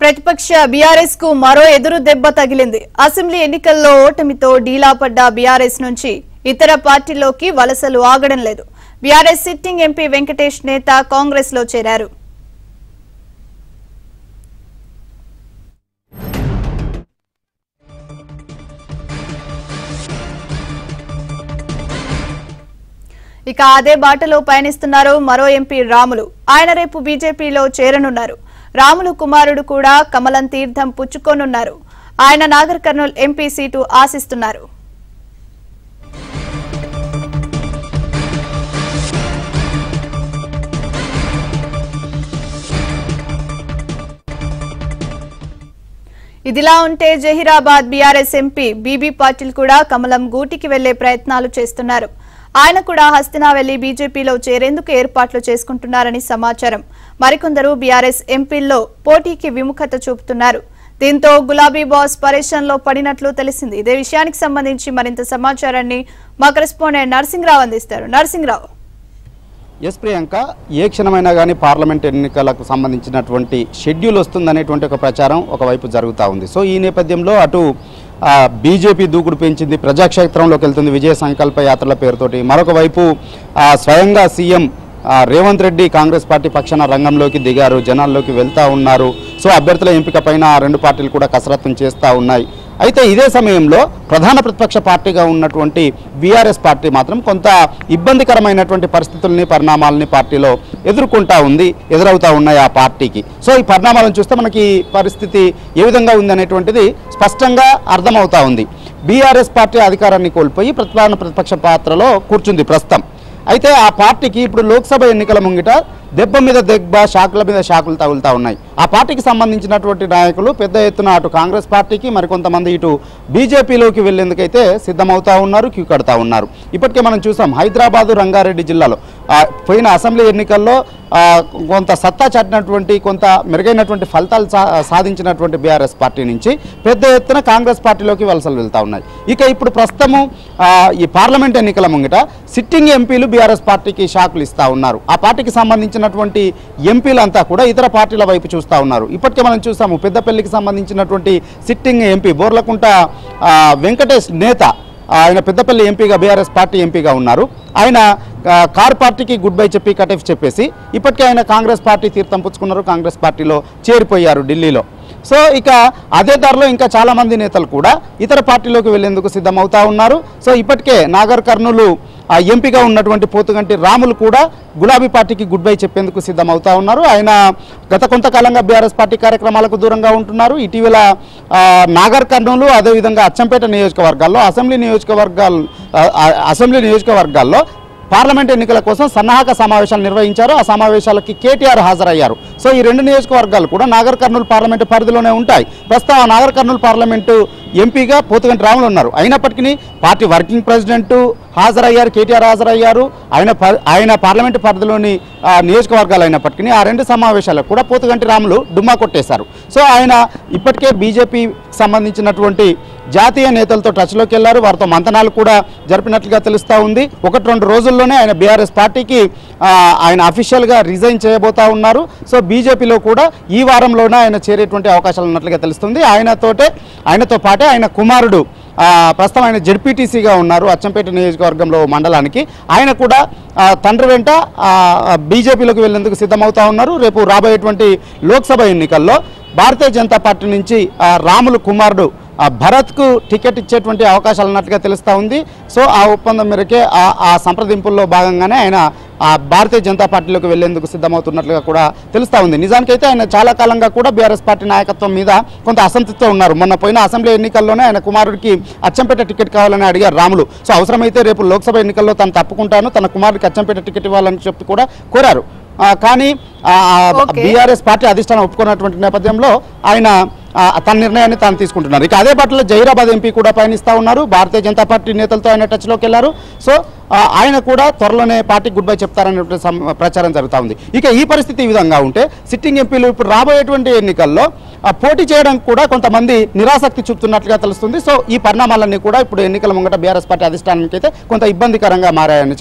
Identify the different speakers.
Speaker 1: ప్రతిపక్ష బీఆర్ఎస్ కు మరో ఎదురు దెబ్బ తగిలింది. అసెంబ్లీ ఎన్నికల్లో ఓటమితో డీలా పడ్డ బీఆర్ఎస్ నుంచి ఇతర పార్టీల్లోకి వలసలు ఆగడం లేదు. బీఆర్ఎస్ సిట్టింగ్ ఎంపీ వెంకటేష్ నేత కాంగ్రెస్ లో చేరారు. ఇక అదే బాటలో పయనిస్తున్నారు మరో ఎంపీ రాములు. ఆయన రేపు బీజేపీలో చేరనున్నారు. రాములు కుమారుడు కూడా కమలం తీర్థం పుచ్చుకోనున్నారు. ఆయన నాగర్ కర్నూల్ ఎంపీ సీటు ఆశిస్తున్నారు. ఇదిలా ఉంటే జహీరాబాద్ బీఆర్ఎస్ ఎంపీ బీబీ పాటిల్ కూడా కమలం గూటికి వెళ్లే ప్రయత్నాలు చేస్తున్నారు. ఆయన కూడా హస్తినా వెళ్లి బీజేపీలో చేరేందుకు ఏర్పాట్లు చేసుకుంటున్నారని సమాచారం. మరికొందరు బీఆర్ఎస్ ఎంపీల్లో పోటీకి విముఖత చూపుతున్నారు. దీంతో గులాబీ బాస్ పరేషాన్లో పడినట్లు తెలిసింది. ఇదే విషయానికి సంబంధించి మరింత సమాచారాన్ని మా కరెస్పాండెంట్ నరసింహరావు అందిస్తారు. నరసింహరావు.
Speaker 2: ఎస్ ప్రియాంక, ఏ క్షణమైనా కానీ పార్లమెంట్ ఎన్నికలకు సంబంధించినటువంటి షెడ్యూల్ వస్తుందనేటువంటి ఒక ప్రచారం ఒకవైపు జరుగుతూ ఉంది. సో ఈ నేపథ్యంలో అటు బీజేపీ దూకుడు పెంచింది, ప్రజాక్షేత్రంలోకి వెళ్తుంది విజయ సంకల్ప యాత్రల పేరుతోటి. మరొక వైపు స్వయంగా సీఎం రేవంత్ రెడ్డి కాంగ్రెస్ పార్టీ పక్షాన రంగంలోకి దిగారు, జనాల్లోకి వెళ్తూ ఉన్నారు. సో అభ్యర్థుల ఎంపిక పైన ఆ రెండు పార్టీలు కూడా కసరత్తు చేస్తూ ఉన్నాయి. అయితే ఇదే సమయంలో ప్రధాన ప్రతిపక్ష పార్టీగా ఉన్నటువంటి బీఆర్ఎస్ పార్టీ మాత్రం కొంత ఇబ్బందికరమైనటువంటి పరిస్థితుల్ని, పరిణామాలని పార్టీలో ఎదురవుతూ ఉన్నాయి ఆ పార్టీకి. సో ఈ పరిణామాలను చూస్తే మనకి పరిస్థితి ఏ విధంగా ఉంది అనేటువంటిది స్పష్టంగా అర్థమవుతా ఉంది. బీఆర్ఎస్ పార్టీ అధికారాన్ని కోల్పోయి ప్రధాన ప్రతిపక్ష పాత్రలో కూర్చుంది ప్రస్తుతం. అయితే ఆ పార్టీకి ఇప్పుడు లోక్సభ ఎన్నికల ముంగిట దెబ్బ మీద దెబ్బ, షాకుల మీద షాకులు తగులుతూ ఉన్నాయి. ఆ పార్టీకి సంబంధించినటువంటి నాయకులు పెద్ద ఎత్తున అటు కాంగ్రెస్ పార్టీకి, మరికొంతమంది ఇటు బీజేపీలోకి వెళ్లేందుకైతే సిద్ధమవుతా ఉన్నారు, క్యూ కడతా ఉన్నారు. ఇప్పటికే మనం చూసాం హైదరాబాదు, రంగారెడ్డి జిల్లాలో పోయిన అసెంబ్లీ ఎన్నికల్లో కొంత సత్తా చాటినటువంటి, కొంత మెరుగైనటువంటి ఫలితాలు సాధించినటువంటి బీఆర్ఎస్ పార్టీ నుంచి పెద్ద ఎత్తున కాంగ్రెస్ పార్టీలోకి వలసలు వెళ్తూ ఉన్నాయి. ఇక ఇప్పుడు ప్రస్తుతము ఈ పార్లమెంట్ ఎన్నికల ముంగిట సిట్టింగ్ ఎంపీలు బీఆర్ఎస్ పార్టీకి షాకులు ఇస్తూ ఉన్నారు. ఆ పార్టీకి సంబంధించినటువంటి ఎంపీలంతా కూడా ఇతర పార్టీల వైపు చూస్తూ ఉన్నారు. ఇప్పటికే మనం చూసాము పెద్దపల్లికి సంబంధించినటువంటి సిట్టింగ్ ఎంపీ బోర్లకుంట వెంకటేష్ నేత, ఆయన పెద్దపల్లి ఎంపీగా బీఆర్ఎస్ పార్టీ ఎంపీగా ఉన్నారు. ఆయన కార్ పార్టీకి గుడ్ బై చెప్పి కటెఫ్ చెప్పేసి ఇప్పటికే ఆయన కాంగ్రెస్ పార్టీ తీర్థం పుచ్చుకున్నారు, కాంగ్రెస్ పార్టీలో చేరిపోయారు ఢిల్లీలో. సో ఇక అదే దారిలో ఇంకా చాలామంది నేతలు కూడా ఇతర పార్టీలోకి వెళ్లేందుకు సిద్ధమవుతా ఉన్నారు. సో ఇప్పటికే నాగర్ కర్నూలు ఎంపీగా ఉన్నటువంటి పోతుగంటి రాములు కూడా గులాబీ పార్టీకి గుడ్ బై చెప్పేందుకు సిద్ధమవుతా ఉన్నారు. ఆయన గత కొంతకాలంగా బీఆర్ఎస్ పార్టీ కార్యక్రమాలకు దూరంగా ఉంటున్నారు. ఇటీవల నాగర్ కర్నూలు, అదేవిధంగా అచ్చంపేట నియోజకవర్గాల్లో అసెంబ్లీ నియోజకవర్గాల్లో పార్లమెంట్ ఎన్నికల కోసం సన్నాహక సమావేశాలు నిర్వహించారు. ఆ సమావేశాలకి కేటీఆర్ హాజరయ్యారు. సో ఈ రెండు నియోజకవర్గాలు కూడా నాగర్ కర్నూలు పార్లమెంటు పరిధిలోనే ఉంటాయి. ప్రస్తుతం ఆ నాగర్ కర్నూలు పార్లమెంటు ఎంపీగా పోతుగంటి రాములు ఉన్నారు. అయినప్పటికీ పార్టీ వర్కింగ్ ప్రెసిడెంట్ హాజరయ్యారు, కేటీఆర్ హాజరయ్యారు. ఆయన పార్లమెంటు పరిధిలోని నియోజకవర్గాలు అయినప్పటికీ ఆ రెండు సమావేశాలకు కూడా పోతుగంటి రాములు డుమ్మా కొట్టేశారు. సో ఆయన ఇప్పటికే బీజేపీ సంబంధించినటువంటి జాతీయ నేతలతో టచ్లోకి వెళ్లారు, వారితో మంతనాలు కూడా జరిపినట్లుగా తెలుస్తూ ఉంది. 1-2 రోజుల్లోనే ఆయన బీఆర్ఎస్ పార్టీకి ఆయన అఫీషియల్గా రిజైన్ చేయబోతా ఉన్నారు. సో బీజేపీలో కూడా ఈ వారంలోనే ఆయన చేరేటువంటి అవకాశాలు ఉన్నట్లుగా తెలుస్తుంది. ఆయనతో పాటే ఆయన కుమారుడు ప్రస్తుతం ఆయన జెడ్పీటీసీగా ఉన్నారు అచ్చంపేట నియోజకవర్గంలో మండలానికి. ఆయన కూడా తండ్రి వెంట బీజేపీలోకి వెళ్లేందుకు సిద్ధమవుతా ఉన్నారు. రేపు రాబోయేటువంటి లోక్సభ ఎన్నికల్లో భారతీయ జనతా పార్టీ నుంచి రాములు కుమారుడు భరత్కు టికెట్ ఇచ్చేటువంటి అవకాశాలు ఉన్నట్లుగా తెలుస్తూ ఉంది. సో ఆ ఒప్పందం మేరకే ఆ సంప్రదింపుల్లో భాగంగానే ఆయన భారతీయ జనతా పార్టీలోకి వెళ్లేందుకు సిద్ధమవుతున్నట్లుగా కూడా తెలుస్తూ ఉంది. నిజానికైతే ఆయన చాలా కాలంగా కూడా బీఆర్ఎస్ పార్టీ నాయకత్వం మీద కొంత అసంతృప్తితో ఉన్నారు. మొన్న పోయిన అసెంబ్లీ ఎన్నికల్లోనే ఆయన కుమారుడికి అచ్చంపేట టికెట్ కావాలని అడిగారు రాములు. సో అవసరమైతే రేపు లోక్సభ ఎన్నికల్లో తాను తప్పుకుంటాను, తన కుమారుడికి అచ్చంపేట టికెట్ ఇవ్వాలని చెప్పి కూడా కోరారు. కానీ బీఆర్ఎస్ పార్టీ అధిష్టానం ఒప్పుకున్నటువంటి నేపథ్యంలో ఆయన తన నిర్ణయాన్ని తాను తీసుకుంటున్నారు. ఇక అదే పట్ల జహీరాబాద్ ఎంపీ కూడా పయనిస్తూ ఉన్నారు. భారతీయ జనతా పార్టీ నేతలతో ఆయన టచ్లోకి వెళ్లారు. సో ఆయన కూడా త్వరలోనే పార్టీ గుడ్ బై చెప్తారనే ప్రచారం జరుగుతూ ఉంది. ఇక ఈ పరిస్థితి ఈ విధంగా ఉంటే సిట్టింగ్ ఎంపీలు ఇప్పుడు రాబోయేటువంటి ఎన్నికల్లో పోటీ చేయడానికి కూడా కొంతమంది నిరాసక్తి చూపుతున్నట్లుగా తెలుస్తుంది. సో ఈ పరిణామాలన్నీ కూడా ఇప్పుడు ఎన్నికల ముంగట బీఆర్ఎస్ పార్టీ అధిష్టానానికి అయితే కొంత ఇబ్బందికరంగా మారాయని